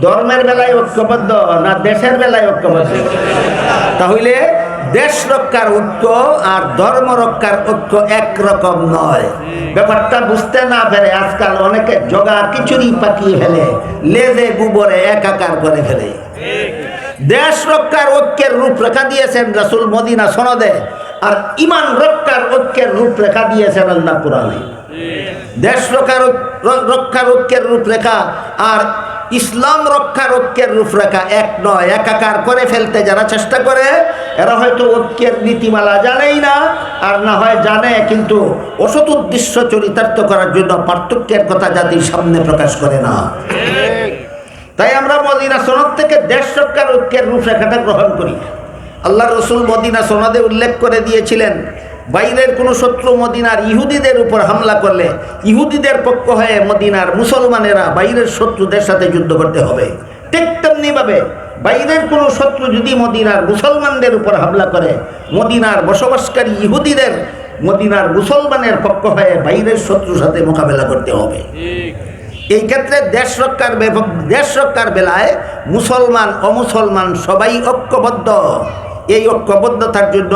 ধর্মের বেলায় ঐক্যবদ্ধ না দেশের বেলায় ঐক্যবদ্ধ? তাহলে দেশ রক্ষার ঐক্য আর ধর্ম রক্ষার ঐক্য একরকম নয়। ব্যাপারটা বুঝতে না পেরে আজকাল অনেকে জগা খিচুড়ি পাকিয়ে ফেলে, লেজে গোবরে একাকার করে ফেলে। দেশ রক্ষার ঐক্যের রূপরেখা দিয়েছেন রাসূল মদিনা সনদে, আর ইমান রক্ষার ঐক্যের রূপরেখা দিয়েছেন আল্লাহ কোরআনে। দেশ রক্ষার ঐক্যের রূপরেখা আর ইসলাম রক্ষার ঐক্যের রূপরেখা এক নয়। একাকার করে ফেলতে যারা চেষ্টা করে এরা হয়তো ঐক্যের নীতিমালা জানেই না, আর না হয় জানে কিন্তু অসৎ উদ্দেশ্য চরিতার্থ করার জন্য পার্থক্যের কথা জাতির সামনে প্রকাশ করে না। তাই আমরা মদিনা সনদ থেকে দেশ রক্ষার ঐক্যের রূপরেখাটা গ্রহণ করি। আল্লাহ রসুল মদিনা সনদে উল্লেখ করে দিয়েছিলেন, বাইরের কোনো শত্রু মদিনার ইহুদিদের উপর হামলা করলে ইহুদিদের পক্ষ হয়ে মদিনার মুসলমানেরা বাইরের শত্রুদের সাথে যুদ্ধ করতে হবে। ঠিক তেমনিভাবে বাইরের কোনো শত্রু যদি মদিনার মুসলমানদের উপর হামলা করে, মদিনার বসবাসকারী ইহুদিদের মদিনার মুসলমানের পক্ষ হয়ে বাইরের শত্রুর সাথে মোকাবেলা করতে হবে। এই ক্ষেত্রে দেশ রক্ষার বেলায় মুসলমান অমুসলমান সবাই ঐক্যবদ্ধ। এই ঐক্যবদ্ধতার জন্য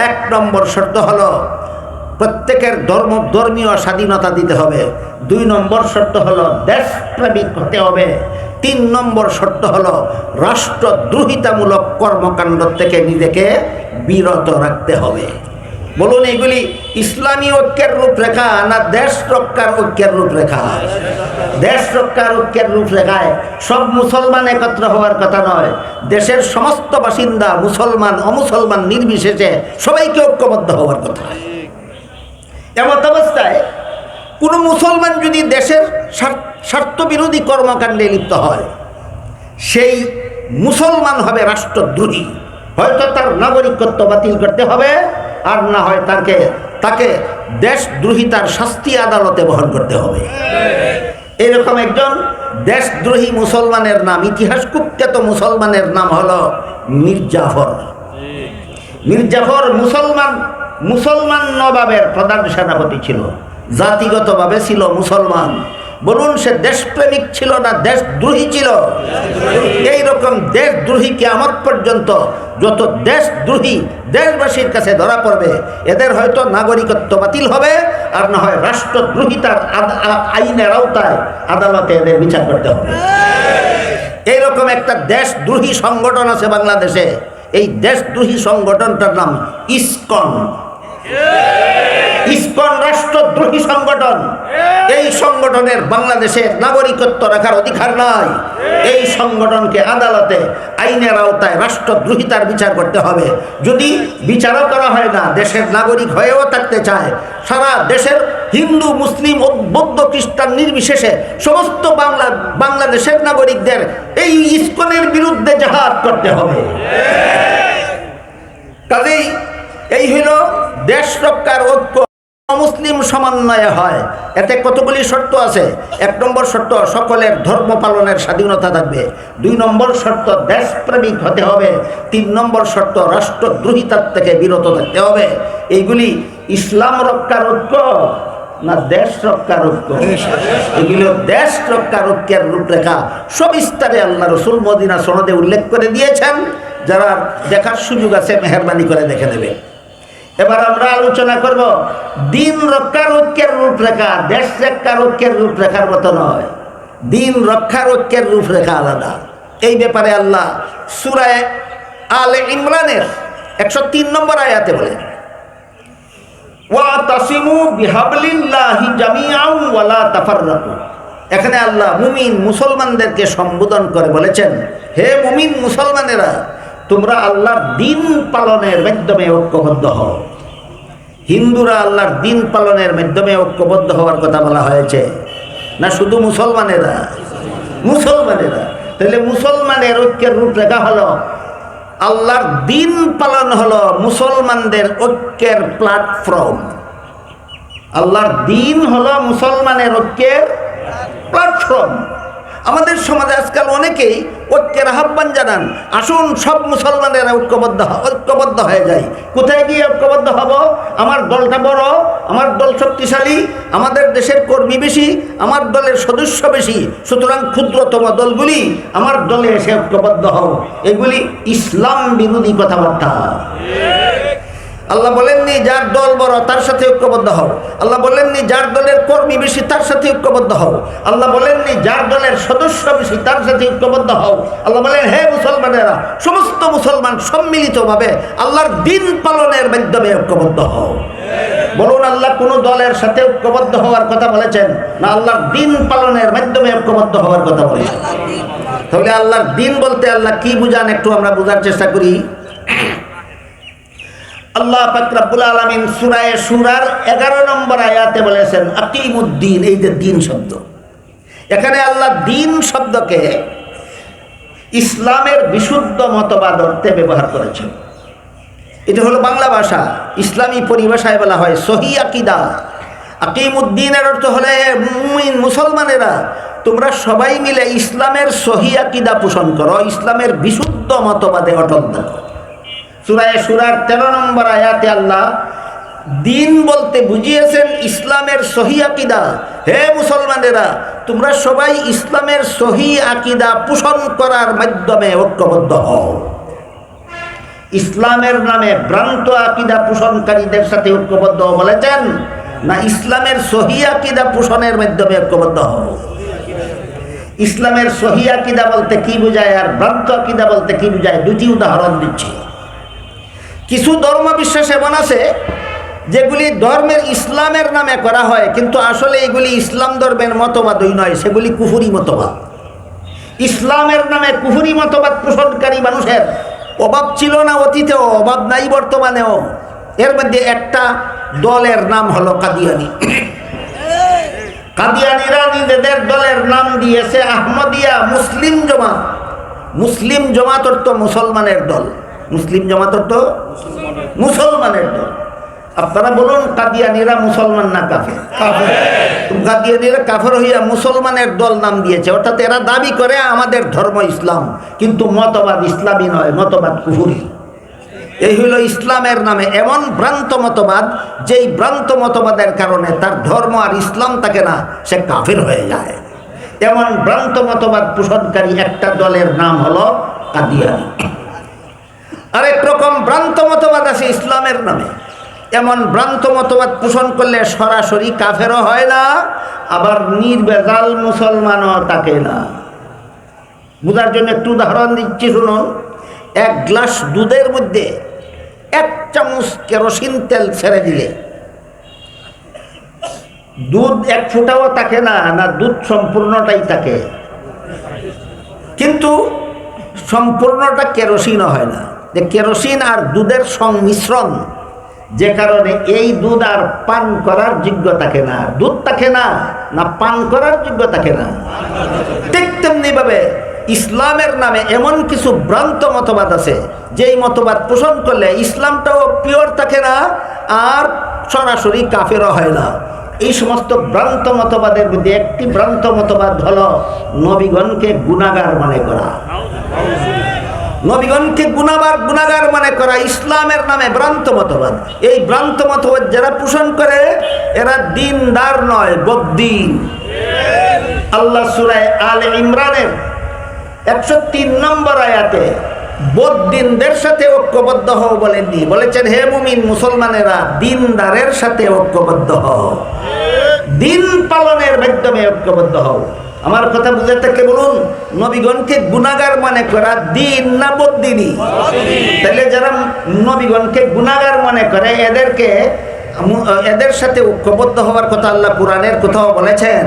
এক নম্বর শর্ত হলো প্রত্যেকের ধর্মীয় স্বাধীনতা দিতে হবে। 2 নম্বর শর্ত হলো দেশপ্রেমিক হতে হবে। 3 নম্বর শর্ত হলো রাষ্ট্রদ্রোহিতামূলক কর্মকাণ্ড থেকে নিজেকে বিরত রাখতে হবে। বলুন, এগুলি ইসলামী ঐক্যের রূপরেখা না দেশ রক্ষার ঐক্যের রূপরেখা? দেশ রক্ষার ঐক্যের রূপরেখায় সব মুসলমান একত্র হওয়ার কথা নয়। দেশের সমস্ত বাসিন্দা মুসলমান অমুসলমান নির্বিশেষে সবাইকে ঐক্যবদ্ধ হওয়ার কথা। এমত অবস্থায় কোনো মুসলমান যদি দেশের স্বার্থবিরোধী কর্মকাণ্ডে লিপ্ত হয়, সেই মুসলমান হবে রাষ্ট্রদ্রোহী। হয়তো তার নাগরিকত্ব বাতিল করতে হবে, আর না হয় তাকে দেশদ্রোহিতার শাস্তি আদালতে বহন করতে হবে। এরকম একজন দেশদ্রোহী মুসলমানের নাম, ইতিহাস কুখ্যাত মুসলমানের নাম হলো মীর জাফর। মীর জাফর মুসলমান নবাবের প্রধান সেনাপতি ছিল, জাতিগতভাবে ছিল মুসলমান। বলুন, সে দেশপ্রেমিক ছিল না দেশদ্রোহী ছিল? এইরকম দেশদ্রোহী কিয়ামত পর্যন্ত যত দেশদ্রোহী দেশবাসীর কাছে ধরা পড়বে, এদের হয়তো নাগরিকত্ব বাতিল হবে, আর না হয় রাষ্ট্রদ্রোহিতার আইনের আওতায় আদালতে এদের বিচার করতে হবে। এইরকম একটা দেশদ্রোহী সংগঠন আছে বাংলাদেশে। এই দেশদ্রোহী সংগঠনটার নাম ইসকন। ইসকন রাষ্ট্রদ্রোহী সংগঠন। এই সংগঠনের বাংলাদেশের নাগরিকত্ব রাখার অধিকার নাই। এই সংগঠনকে আদালতে আইনের আওতায় রাষ্ট্রদ্রোহিতার বিচার করতে হবে। যদি বিচারও করা হয় না, দেশের নাগরিক হয়েও থাকতে চায়, সারা দেশের হিন্দু মুসলিম বৌদ্ধ খ্রিস্টান নির্বিশেষে সমস্ত বাংলাদেশের নাগরিকদের এই ইসকনের বিরুদ্ধে জিহাদ করতে হবে। কাজেই এই হইল দেশ রক্ষার ঐক্য। মুসলিম সমন্বয় হয়, এতে কতগুলি শর্ত আছে। 1 নম্বর শর্ত সকলের ধর্ম পালনের স্বাধীনতা থাকবে। 2 নম্বর শর্ত দেশপ্রেমিক হতে হবে। 3 নম্বর শর্ত রাষ্ট্রদ্রোহিতার থেকে বিরত থাকতে হবে। এইগুলি ইসলাম রক্ষার ঐক্য না দেশ রক্ষার ঐক্য? এগুলো দেশ রক্ষার ঐক্যের রূপরেখা সবিস্তারে আল্লাহ রসুল মদিনা সনদে উল্লেখ করে দিয়েছেন। যারা দেখার সুযোগ আছে মেহরবানি করে দেখে নেবে। এবার আমরা আলোচনা করব দিন রক্ষার ঐক্যের রূপরেখা দেশ রক্ষার ঐক্যের রূপরেখার মতো নয়। দিন রক্ষার ঐক্যের রূপরেখা আলাদা। এই ব্যাপারে আল্লাহ সূরা আলে ইমরানের 103 নম্বর আয়াতে বলেন, ওয়াতাসিমু বিহাবলিল্লাহি জামিআন ওয়া লা তাফাররাকু। এখানে আল্লাহ মুমিন মুসলমানদেরকে সম্বোধন করে বলেছেন, হে মুমিন মুসলমানেরা, তোমরা আল্লাহর দিন পালনের মাধ্যমে ঐক্যবদ্ধ হও। হিন্দুরা আল্লাহর দিন পালনের মাধ্যমে ঐক্যবদ্ধ হওয়ার কথা বলা হয়েছে না শুধু মুসলমানেরা? তাহলে মুসলমানের ঐক্যের রূপরেখা হলো আল্লাহর দিন পালন হলো মুসলমানদের ঐক্যের প্ল্যাটফর্ম। আল্লাহর দিন হলো মুসলমানের ঐক্যের প্ল্যাটফর্ম। আমাদের সমাজে আজকাল অনেকেই ঐক্যের আহ্বান জানান, আসুন সব মুসলমানেরা ঐক্যবদ্ধ হয়ে যায়। কোথায় গিয়ে ঐক্যবদ্ধ হব? আমার দলটা বড়, আমার দল শক্তিশালী, আমাদের দেশের কর্মী বেশি, আমার দলের সদস্য বেশি, সুতরাং ক্ষুদ্রতম দলগুলি আমার দলে এসে ঐক্যবদ্ধ হও। এগুলি ইসলাম বিরোধী কথাবার্তা। আল্লাহ বলেননি যার দল বড় তার সাথে ঐক্যবদ্ধ হও। আল্লাহ বলেননি যার দলের কর্মী বেশি তার সাথে ঐক্যবদ্ধ হও। আল্লাহ বলেননি যার দলের সদস্য বেশি তার সাথে ঐক্যবদ্ধ হও। আল্লাহ বলেন, হে মুসলমানেরা, সমস্ত মুসলমান সম্মিলিতভাবে আল্লাহর দিন পালনের মাধ্যমে ঐক্যবদ্ধ হও। বলুন, আল্লাহ কোন দলের সাথে ঐক্যবদ্ধ হওয়ার কথা বলেছেন, না আল্লাহর দিন পালনের মাধ্যমে ঐক্যবদ্ধ হওয়ার কথা বলেছেন? তাহলে আল্লাহর দিন বলতে আল্লাহ কি বুঝান একটু আমরা বোঝার চেষ্টা করি। আল্লাহ পাক রব্বুল আলামিন সূরা শুরার 11 নম্বর আয়াতে বলেছেন আকিমুদ্দিন। এই যে দিন শব্দ, এখানে আল্লাহ দিন শব্দকে ইসলামের বিশুদ্ধ মতবাদ অর্থে ব্যবহার করেছেন। এটা হলো বাংলা ভাষা, ইসলামী পরিভাষায় বলা হয় সহি আকীদা। আকিমুদ্দিনের অর্থ হলে মুমিন মুসলমানেরা তোমরা সবাই মিলে ইসলামের সহি আকীদা পোষণ করো, ইসলামের বিশুদ্ধ মতবাদে অটল থাকো। সূরা শুরার 13 নম্বর আয়াতে আল্লাহ দিন বলতে বুঝিয়েছেন ইসলামের সহি আকীদা। হে মুসলমানেরা, তোমরা সবাই ইসলামের সহি আকীদা পোষণ করার মাধ্যমে ঐক্যবদ্ধ হও। ইসলামের নামে ভ্রান্ত আকীদা পোষণকারীদের সাথে ঐক্যবদ্ধ বলেছেন, না ইসলামের সহি আকীদা পোষণের মাধ্যমে ঐক্যবদ্ধ হও? ইসলামের সহি আকীদা বলতে কি বোঝায় আর ভ্রান্ত আকীদা বলতে কি বোঝায়, দুটি উদাহরণ দিচ্ছি। কিছু ধর্ম বিশ্বাস এমন আছে যেগুলি ধর্মের ইসলামের নামে করা হয়, কিন্তু আসলে এগুলি ইসলাম ধর্মের মতবাদই নয়, সেগুলি কুফরি মতবাদ। ইসলামের নামে কুফরি মতবাদ পোষণকারী মানুষের অভাব ছিল না অতীতেও, অভাব নাই বর্তমানেও। এর মধ্যে একটা দলের নাম হলো কাদিয়ানি। কাদিয়ানিরা নিজেদের দলের নাম দিয়েছে আহমদিয়া মুসলিম জমাত। মুসলিম জমাত অর্থ মুসলমানের দল, মুসলিম জমাত অর্থ মুসলমানের দল। আপনারা বলুন, কাদিয়ানিরা মুসলমান না কাফের? কাদিয়ানিরা কাফের হইয়া মুসলমানের দল নাম দিয়েছে, অর্থাৎ এরা দাবি করে আমাদের ধর্ম ইসলাম, কিন্তু মতবাদ ইসলামী নয়, মতবাদ কুফরি। এই হইল ইসলামের নামে এমন ভ্রান্ত মতবাদ, যেই ভ্রান্ত মতবাদের কারণে তার ধর্ম আর ইসলাম থাকে না, সে কাফের হয়ে যায়। এমন ভ্রান্ত মতবাদ পোষণকারী একটা দলের নাম হলো কাদিয়ানি। আরেক রকম ভ্রান্ত মতবাদ আছে ইসলামের নামে। এমন ভ্রান্ত মতবাদ পোষণ করলে সরাসরি কাফেরও হয় না, আবার নির্বেজাল মুসলমানও থাকে না। বুঝার জন্য একটু উদাহরণ দিচ্ছি, শুনুন। এক গ্লাস দুধের মধ্যে 1 চামচ কেরোসিন তেল ছেড়ে দিলে দুধ 1 ফোঁটাও থাকে না, না দুধ সম্পূর্ণটাই থাকে, কিন্তু সম্পূর্ণটা কেরোসিনও হয় না। যে কেরোসিন আর দুধের সংমিশ্রণ, যে কারণে এই দুধ আর পান করার যোগ্য থাকে না। দুধ থাকে না, না পান করার যোগ্য থাকে না। ঠিক তেমনি ভাবে ইসলামের নামে এমন কিছু ভ্রান্ত মতবাদ আছে, যেই মতবাদ পোষণ করলে ইসলামটাও পিওর থাকে না, আর সরাসরি কাফেরও হয় না। এই সমস্ত ভ্রান্ত মতবাদের মধ্যে একটি ভ্রান্ত মতবাদ হলো নবীগণকে গুনাহগার মনে করা। নবীগণকে গুনাহগার মনে করা ইসলামের নামে ভ্রান্ত মতবাদ। এই ভ্রান্ত মতবাদ যারা পোষণ করে এরা দিনদার নয়, বদ্দিন। আল্লাহ সূরা আলে ইমরানের 103 নম্বর আয়াতে বদ্দিনদের সাথে ঐক্যবদ্ধ হও বলেননি, বলেছেন হে মুমিন মুসলমানেরা দিনদারের সাথে ঐক্যবদ্ধ হও, দিন পালনের মাধ্যমে ঐক্যবদ্ধ হও। আমার কথা বুঝে থাকলে বলুন, নবীগণকে গুনাহগার মনে করা দিন না বদ্দিনী? তাহলে যারা নবীগণকে গুনাহগার মনে করে এদের সাথে ঐক্যবদ্ধ হওয়ার কথা আল্লাহ কোরআনের কোথাও বলেছেন?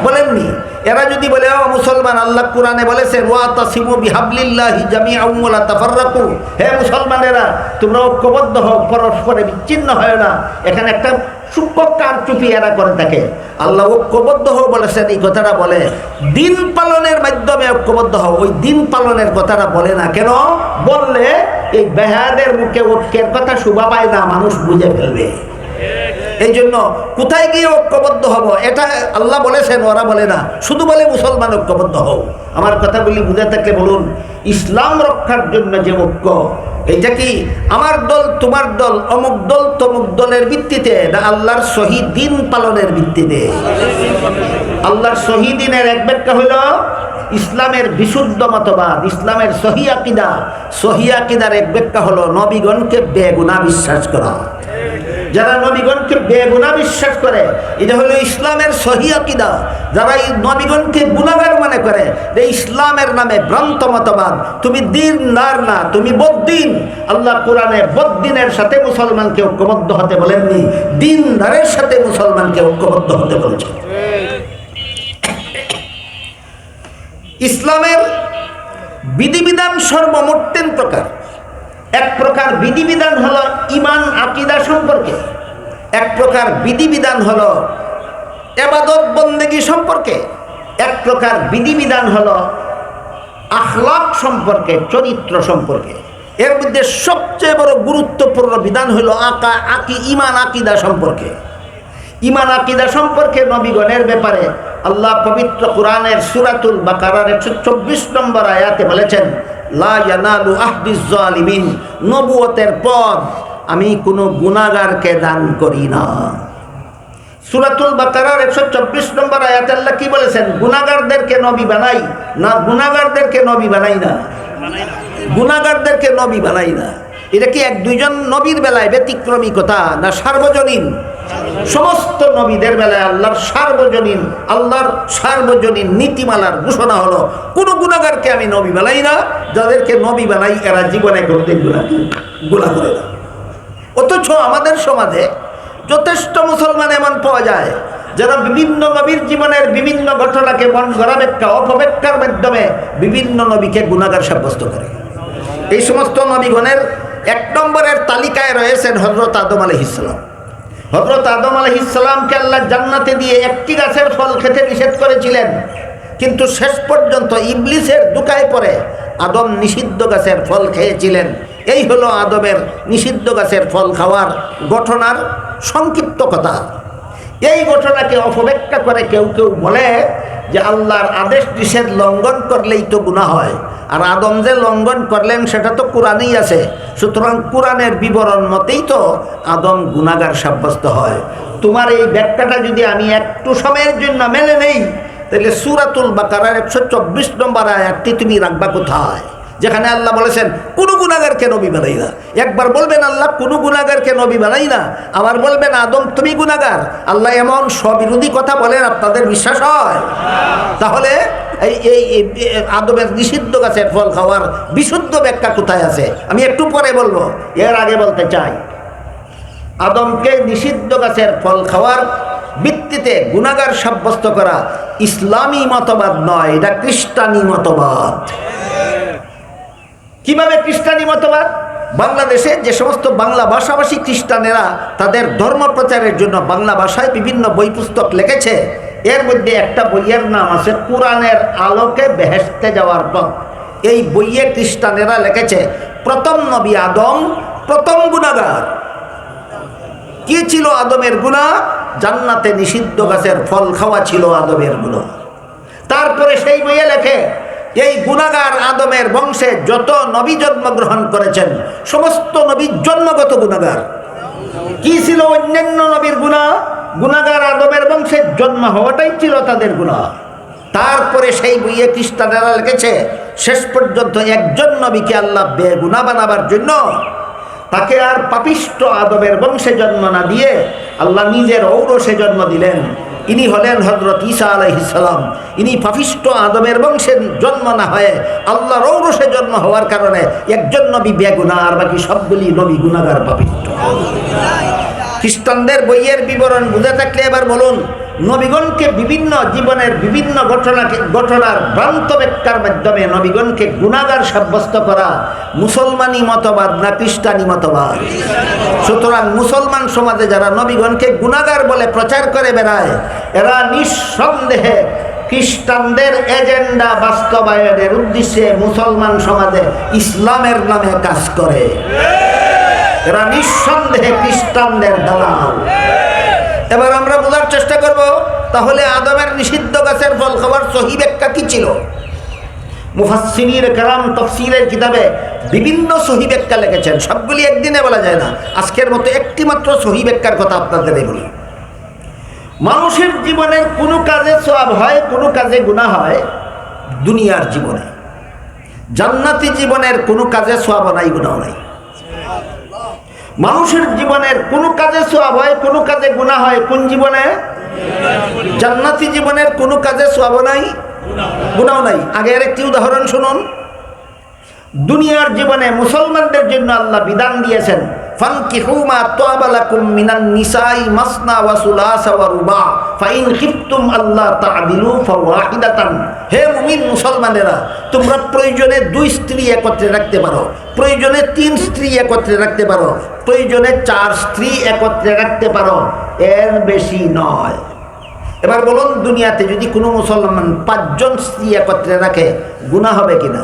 বলেননি। এরা যদি বলে ও মুসলমান, আল্লাহ কোরআনে বলেছেন ওয়াতাসিমু বিহাবলিল্লাহি জামিআন ওয়া লা তাফাররাকু, হে মুসলমানেরা তোমরা ঐক্যবদ্ধ হও, পরস্পরে বিচ্ছিন্ন হয় না। এখানে একটা সূক্ষ্ম কারচুপি এরা করে থাকে। আল্লাহ ঐক্যবদ্ধ হও বলেছেন, এই কথাটা বলে দিন পালনের মাধ্যমে ঐক্যবদ্ধ হও, ওই দিন পালনের কথাটা বলে না। কেন বললে এই বেহায়াদের মুখে ঐক্যের কথা শোভা পায় না, মানুষ বুঝে ফেলবে। এই জন্য কোথায় গিয়ে ঐক্যবদ্ধ হব এটা আল্লাহ বলেছেন, ওরা বলে না, শুধু বলে মুসলমান ঐক্যবদ্ধ হও। আমার কথাগুলি বুঝে থাকলে বলুন, ইসলাম রক্ষার জন্য যে ঐক্য, এটা কি আমার দল তোমার দল, অমুক দল তমুক দলের ভিত্তিতে, না আল্লাহর শহীদ দিন পালনের ভিত্তিতে? আল্লাহর শহীদ দিনের এক ব্যাখ্যা হইল ইসলামের বিশুদ্ধ মতবাদ, ইসলামের সহি আকিদা। সহি আকিদার এক ব্যাখ্যা হলো নবীগণকে বেগুনা বিশ্বাস করা। যারা নবীগণকে বেগুনা বিশ্বাস করে, এটা হলো ইসলামের সহি আকিদা। যারা এই নবীগণকে গুনাহগার মনে করে, যে ইসলামের নামে ভ্রান্ত মতবাদ, তুমি দিনদার না, তুমি বদ্দিন। আল্লাহ কোরআনে বদ্দিনের সাথে মুসলমানকে ঐক্যবদ্ধ হতে বলেননি, দিনদারের সাথে মুসলমানকে ঐক্যবদ্ধ হতে বলেছেন। ইসলামের বিধিবিধান সর্বমোট 3 প্রকার। এক প্রকার বিধিবিধান হলো ঈমান আকীদা সম্পর্কে, এক প্রকার বিধিবিধান হলো ইবাদত বন্দেগী সম্পর্কে, এক প্রকার বিধিবিধান হলো আখলাক সম্পর্কে, চরিত্র সম্পর্কে। এর মধ্যে সবচেয়ে বড় গুরুত্বপূর্ণ বিধান হলো ঈমান আকীদা সম্পর্কে। ঈমান আকীদা সম্পর্কে নবীগণের ব্যাপারে আল্লাহ পবিত্র কোরআনের সূরাতুল বাকারার 124 নম্বর আয়াতে বলেছেন, লা ইয়ানালু আহদিজ জালিমিন, নবুয়তের পদ আমি কোনো গুনাহগারকে দান করি না। সূরাতুল বাকারার 124 নম্বর আয়াতে আল্লাহ কি বলেছেন? গুনাহগারদেরকে নবী বানাই না, গুনাহগারদেরকে নবী বানাই না, গুনাহগারদেরকে নবী বানাই না। এটা কি 1-2 নবীর বেলায় ব্যতিক্রমী কথা, না সার্বজনীন? সমস্ত নবীদের বেলায় আল্লাহর সার্বজনীন নীতিমালার ঘোষণা হলো, কোনো গুনাহগারকে আমি নবী বানাই না, যাদেরকে নবী বানাই এরা জীবনে কোনোদিন গুনাহ করে না। অথচ আমাদের সমাজে যথেষ্ট মুসলমান এমন পাওয়া যায় যারা বিভিন্ন নবীর জীবনের বিভিন্ন ঘটনাকে মন গড়া ব্যাখ্যা, অপব্যাখ্যার মাধ্যমে বিভিন্ন নবীকে গুনাহগার সাব্যস্ত করে। এই সমস্ত নবীগণের 1 নম্বরের তালিকায় রয়েছেন হযরত আদম আলাইহিস সালাম। হযরত আদম আলাইহিস সালামকে আল্লাহ জান্নাতে দিয়ে একটি গাছের ফল খেতে নিষেধ করেছিলেন, কিন্তু শেষ পর্যন্ত ইবলিসের দুকায় পড়ে আদম নিষিদ্ধ গাছের ফল খেয়েছিলেন। এই হলো আদমের নিষিদ্ধ গাছের ফল খাওয়ার ঘটনার সংক্ষিপ্ত কথা। এই ঘটনাকে অপব্যাখ্যা করে কেউ কেউ বলে যে আল্লাহর আদেশ নিষেধ লঙ্ঘন করলেই তো গুনাহ হয়, আর আদম যে লঙ্ঘন করলেন সেটা তো কোরআনেই আছে, সুতরাং কোরআনের বিবরণ মতেই তো আদম গুনাহগার সাব্যস্ত হয়। তোমার এই ব্যাখ্যাটা যদি আমি একটু সময়ের জন্য মেনে নেই, তাহলে সূরাতুল বাকারার 124 নম্বর আয়াতটি তুমি রাখবা কোথায়, যেখানে আল্লাহ বলেছেন কোনো গুনাহগারকে নবী বানাই না? একবার বলবেন আল্লাহ কোনো গুনাহগারকে নবী বানাই না, আবার বলবেন আদম তুমি গুনাহগার। আল্লাহ এমন স্ববিরোধী কথা বলেন, আপনাদের বিশ্বাস হয়? তাহলে এই আদমের নিষিদ্ধ গাছের ফল খাওয়ার বিশুদ্ধ ব্যাখ্যা কোথায় আছে? আমি একটু পরে বলবো, এর আগে বলতে চাই, আদমকে নিষিদ্ধ গাছের ফল খাওয়ার ভিত্তিতে গুনাহগার সাব্যস্ত করা ইসলামী মতবাদ নয়, এটা খ্রিস্টানি মতবাদ। কিভাবে খ্রিস্টানি মতবাদ? বাংলাদেশে যে সমস্ত বাংলা ভাষাভাষী খ্রিস্টানেরা তাদের ধর্ম প্রচারের জন্য বাংলা ভাষায় বিভিন্ন বই পুস্তক লিখেছে, এর মধ্যে একটা বইয়ের নাম আছে কোরআনের আলোকে বেহেশতে যাওয়ার পথ। এই বইয়ে খ্রিস্টানেরা লিখেছে প্রথম নবী আদম প্রথম গুনাহগার। কি ছিল আদমের গুনাহ? জান্নাতে নিষিদ্ধ গাছের ফল খাওয়া ছিল আদমের গুনাহ। তারপরে সেই বইয়ে লেখে এই গুনাহগার আদমের বংশে যত নবী জন্মগ্রহণ করেছেন সমস্ত নবী জন্মগত গুনাহগার। কি ছিল অন্যান্য নবীর গুনাহ? গুনাহগার আদমের বংশে জন্ম হওয়াটাই ছিল তাদের গুনাহ। তারপরে সেই বইয়ে খ্রিস্টানেরা লিখেছে শেষ পর্যন্ত একজন নবীকে আল্লাহ বেগুনাহ বানাবার জন্য তাকে আর পাপিষ্ট আদমের বংশে জন্ম না দিয়ে আল্লাহ নিজের ঔরসে জন্ম দিলেন। ইনি হলেন হযরত ঈসা আলাইহিস সালাম। ইনি পাপিষ্ট আদমের বংশে জন্ম না হয়ে আল্লাহর ঔরসে জন্ম হওয়ার কারণে একজন নবী বেগুনাহ, আর বাকি সবগুলি নবী গুনাহগার, পাপিষ্ট। খ্রিস্টানদের বইয়ের বিবরণ বুঝে থাকলে এবার বলুন, নবীগণকে বিভিন্ন জীবনের বিভিন্ন ঘটনার ভ্রান্ত ব্যাখ্যার মাধ্যমে নবীগণকে গুনাহগার সাব্যস্ত করা মুসলমানি মতবাদ না খ্রিস্টানি মতবাদ? সুতরাং মুসলমান সমাজে যারা নবীগণকে গুনাহগার বলে প্রচার করে বেড়ায়, এরা নিঃসন্দেহে খ্রিস্টানদের এজেন্ডা বাস্তবায়নের উদ্দেশ্যে মুসলমান সমাজে ইসলামের নামে কাজ করে। এরা নিঃসন্দেহে খ্রিস্টানদের দালাল। এবার আমরা বোঝার চেষ্টা করব, তাহলে আদমের নিষিদ্ধ গাছের ফল খাবার সহি ব্যাখ্যা কি ছিল। মুফাসসিরিন কেরাম তাফসীরের কিতাবে বিভিন্ন সহি ব্যাখ্যা লিখেছেন, সবগুলি একদিনে বলা যায় না। আজকের মতো একটি মাত্র সহি ব্যাখ্যার কথা আপনাদের বলি। মানুষের জীবনের কোনো কাজে সওয়াব হয়, কোনো কাজে গুনাহ হয় দুনিয়ার জীবনে। জান্নাতি জীবনের কোনো কাজে সওয়াব নাই, গুনাহ নাই। মানুষের জীবনের কোনো কাজে সওয়াব হয়, কোনো কাজে গুনাহ হয় কোন জীবনে? জান্নাতি জীবনের কোনো কাজে সওয়াব নাই, গুনাহ নাই। আগে আরেকটি উদাহরণ শুনুন। দুনিয়ার জীবনে মুসলমানদের জন্য আল্লাহ বিধান দিয়েছেন, ফানকিহু মা তাবা লাকুম মিনান নিসাই মাসনা ওয়া সুলাসা ওয়া রুবা ফাইন খিফতুম আল্লাহ তা'দিলু ফাওয়াহিদাতান। হে মুমিন মুসলমানেরা, তোমরা প্রয়োজনে 2 স্ত্রী একত্রে রাখতে পারো, প্রয়োজনে 3 স্ত্রী একত্রে রাখতে পারো, প্রয়োজনে 4 স্ত্রী একত্রে রাখতে পারো, এর বেশি নয়। এবার বলুন, দুনিয়াতে যদি কোনো মুসলমান 5 জন স্ত্রী একত্রে রাখে গুনাহ হবে কিনা?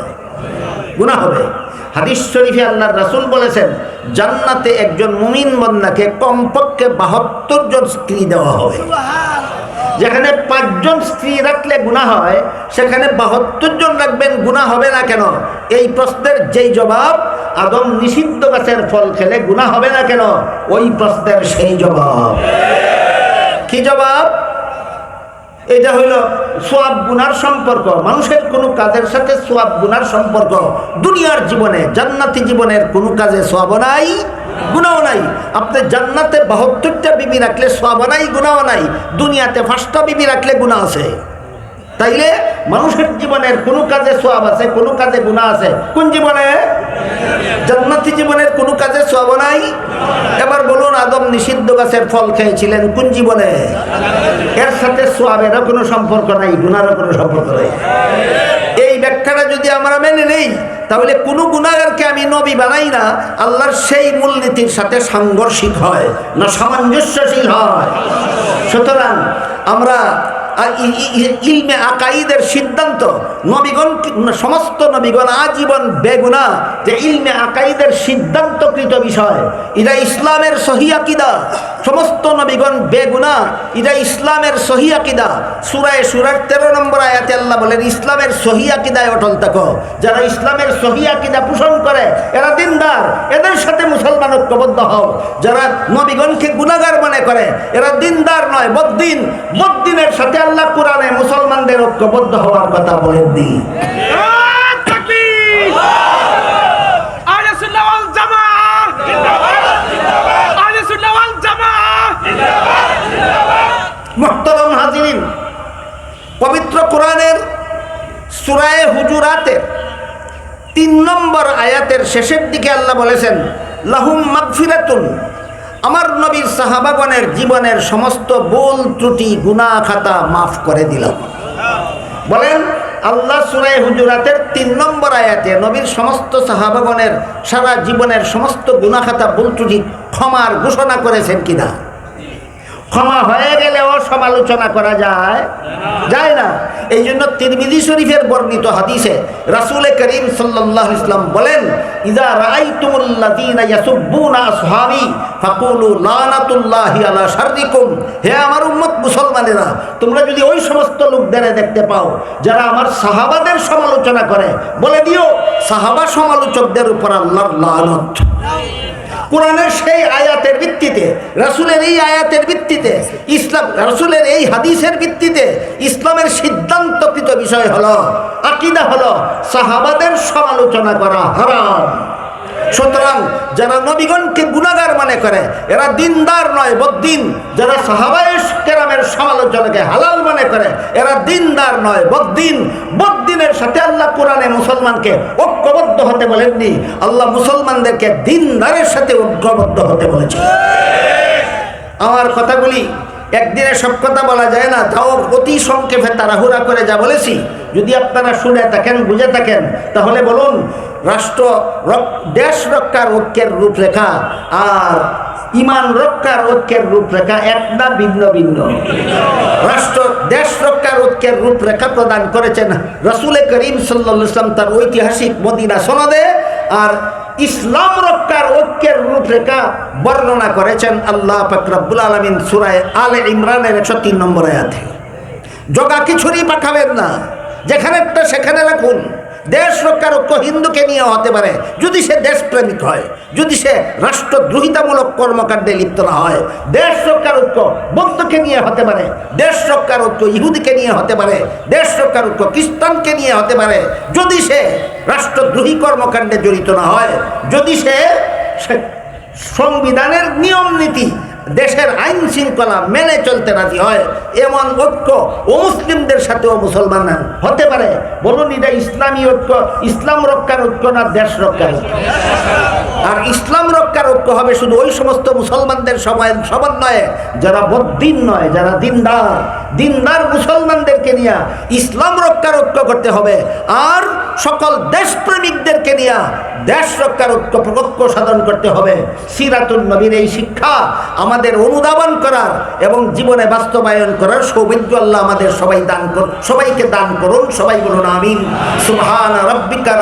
গুনাহ হবে। হাদিস শরীফে আল্লাহর রাসূল বলেছেন, জান্নাতে একজন মুমিন বান্দাকে কমপক্ষে 72 জন স্ত্রী দেওয়া হবে। যেখানে 5 জন স্ত্রী রাখলে গুনাহ হয়, সেখানে 72 জন রাখবেন, গুনাহ হবে না কেন? এই প্রশ্নের যেই জবাব, আদম নিষিদ্ধ গাছের ফল খেলে গুনাহ হবে না কেন, ওই প্রশ্নের সেই জবাব। কি জবাব? এটা হইল সওয়াব গুনার সম্পর্ক। মানুষের কোনো কাজের সাথে সওয়াব গুনার সম্পর্ক দুনিয়ার জীবনে। জান্নাতি জীবনের কোনো কাজে সওয়াব নাই, গুনাহ নাই। আপনি জান্নাতে 72টা বিবি রাখলে সওয়াব নাই, গুনাহ নাই। দুনিয়াতে 5টা বিবি রাখলে গুনাহ আছে। তাইলে মানুষের জীবনের কোনো কাজে সওয়াব আছে, কোনো কাজে গুনাহ আছে কোন জীবনে? জান্নাতি জীবনের কোনো কাজে সওয়াব নাই। এবার বলুন, আদম নিষিদ্ধ গাছের ফল খেয়েছিলেন কোন জীবনে? এর সাথে সওয়াবেরও কোনো সম্পর্ক নাই, গুনাহেরও কোনো সম্পর্ক নাই। এই ব্যাখ্যাটা যদি আমরা মেনে নেই, তাহলে কোনো গুনাহগারকে আমি নবী বানাই না, আল্লাহর সেই মূলনীতির সাথে সাংঘর্ষিক হয় না সামঞ্জস্যশীল হয়। সুতরাং আমরা ইলমে আকাইদের সিদ্ধান্ত, নবীগণ সমস্ত নবীগণ আজীবন বেগুনাহ, যে ইলমে আকাইদের সিদ্ধান্তকৃত বিষয়, এটা ইসলামের সহিহ আকীদা। সমস্ত নবীগণ বেগুনাহ, এটা ইসলামের সহিহ আকীদা। সূরা শুরার 13 নম্বর আয়াতে আল্লাহ বলেন, ইসলামের সহিহ আকীদায় অটল থাকো। যারা ইসলামের সহিহ আকীদা পোষণ করে এরা দিনদার, এদের সাথে মুসলমান ঐক্যবদ্ধ হও। যারা নবীগণকে গুনাহগার মনে করে এরা দিনদার নয়, বদ্দিন। বদ্দিনের সাথে আল্লাহ কোরআনে মুসলমানদের ঐক্যবদ্ধ হওয়ার কথা বলেন দি। মুহতারাম হাজিরিন, পবিত্র কোরআনের সূরা হুজুরাতের 3 নম্বর আয়াতের শেষের দিকে আল্লাহ বলেছেন, লাহুম মাগফিরাতুন। আমার নবীর সাহাবাগণের জীবনের সমস্ত ভুল ত্রুটি গুনাহ খাতা মাফ করে দিলাম। বলেন, আল্লাহ সূরা হুজুরাতের 3 নম্বর আয়াতে নবীর সমস্ত সাহাবাগণের সারা জীবনের সমস্ত গুনাহ খাতা ভুল ত্রুটি ক্ষমার ঘোষণা করেছেন কিনা? ক্ষমা হয়ে গেলেও সমালোচনা করা যায় না। এই জন্য তিরমিজি শরীফের বর্ণিত হাদিসে রাসূল করিম সাল্লাল্লাহু আলাইহি ওয়াসাল্লাম বলেন, ইযা রাআইতুমুল্লাযীনা ইয়াসুব্বুনা আসহাবী ফাকুলু লানাতুল্লাহি আলা শাররিকুম। হে আমার উম্মত মুসলমানেরা, তোমরা যদি ওই সমস্ত লোকদের দেখতে পাও যারা আমার সাহাবাদের সমালোচনা করে, বলে দিও সাহাবা সমালোচকদের উপর আল্লাহর লানত। কোরআনের সেই আয়াতের ভিত্তিতে, রাসূলের এই আয়াতের ভিত্তিতে, ইসলাম রাসূলের এই হাদিসের ভিত্তিতে ইসলামের সিদ্ধান্তকৃত বিষয় হলো, আকীদা হলো সাহাবাদের সমালোচনা করা হারাম। সুতরাং যারা নবীগণকে গুনাহগার মনে করে এরা দিনদার নয়, বদ্দিন। যারা সাহাবায়ে কেরামের সমালোচনাকে হালাল মনে করে এরা দিনদার নয়, বদ্দিন। বদ্দিনের সাথে আল্লাহ কোরআনে মুসলমানকে ঐক্যবদ্ধ হতে বলেননি, আল্লাহ মুসলমানদেরকে দিনদারের সাথে ঐক্যবদ্ধ হতে বলেছে। আমার কথাগুলি একদিনে সব কথা বলা যায় না, তাও অতি সংক্ষেপে তাড়াহুড়া করে যা বলেছি যদি আপনারা শুনে থাকেন, বুঝে থাকেন, তাহলে বলুন, রাষ্ট্র দেশ রক্ষার ঐক্যের রূপরেখা আর ইমান রক্ষার ঐক্যের রূপরেখা এক না ভিন্ন ভিন্ন? রাষ্ট্র দেশ রক্ষার ঐক্যের রূপরেখা প্রদান করেছেন রাসূল করিম সাল্লাল্লাহু আলাইহি ওয়াসাল্লাম তার ঐতিহাসিক মদিনা সনদে, আর ইসলাম রক্ষার ঐক্যের রূপরেখা বর্ণনা করেছেন আল্লাহ পাক রব্বুল আলামিন সূরা আলে ইমরানের 103 নম্বর আয়াতে। জগা খিচুড়ি পাঠাবেন না, যেখানেরটা সেখানে রাখুন। দেশ রক্ষার ঐক্য হিন্দুকে নিয়ে হতে পারে যদি সে দেশপ্রেমিক হয়, যদি সে রাষ্ট্রদ্রোহিতামূলক কর্মকাণ্ডে লিপ্ত না হয়। দেশ রক্ষার ঐক্য বৌদ্ধকে নিয়ে হতে পারে, দেশ রক্ষার ঐক্য ইহুদিকে নিয়ে হতে পারে, দেশ রক্ষার ঐক্য খ্রিস্টানকে নিয়ে হতে পারে, যদি সে রাষ্ট্রদ্রোহী কর্মকাণ্ডে জড়িত না হয়, যদি সে সংবিধানের নিয়ম নীতি, দেশের আইন শৃঙ্খলা মেনে চলতে রাজি হয়। এমন ঐক্য মুসলিমদের সাথেও মুসলমান হতে পারে। বলুন, এটা ইসলামী ঐক্য, ইসলাম রক্ষার ঐক্য না দেশ রক্ষার ঐক্য? আর ইসলাম রক্ষার ঐক্য হবে শুধু ওই সমস্ত মুসলমানদের সমন্বয়ে যারা বদ্দিন নয়, যারা দিনদার মুসলমানদেরকে নিয়ে ইসলাম রক্ষার ঐক্য করতে হবে। আর সকল দেশপ্রেমিকদেরকে নিয়ে দেশ রক্ষার ঐক্য সাধন করতে হবে। সিরাতুন নবীর এই শিক্ষা আমাদের অনুধাবন করার এবং জীবনে বাস্তবায়ন করার সৌভাগ্য আল্লাহ আমাদের সবাইকে দান করুন। সবাই বলুন আমিন। সুবহান রাব্বিকা।